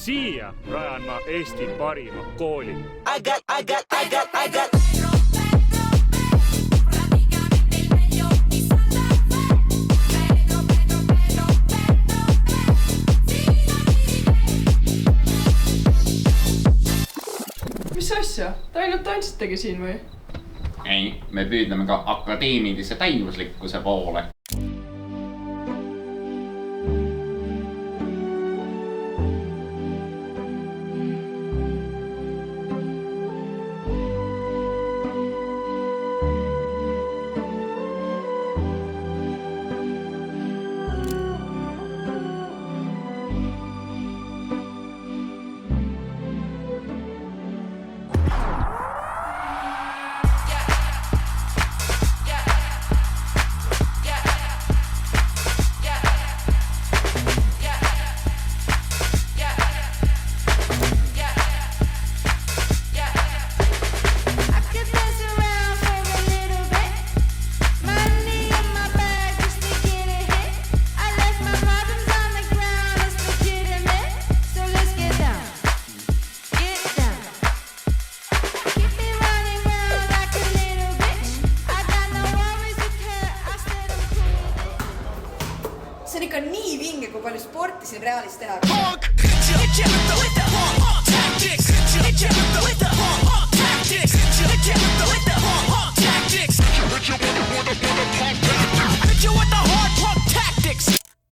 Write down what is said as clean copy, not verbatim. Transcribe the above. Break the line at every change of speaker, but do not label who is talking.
Siia rajan ma Eesti parima kooli.
I got.
Mis asja? Te ainult tantsitegi siin või?
Ei, me püüdleme ka akadeemilise täiuslikkuse poole.
See on ikka nii vinge, kui palju sporti siin Realis teha.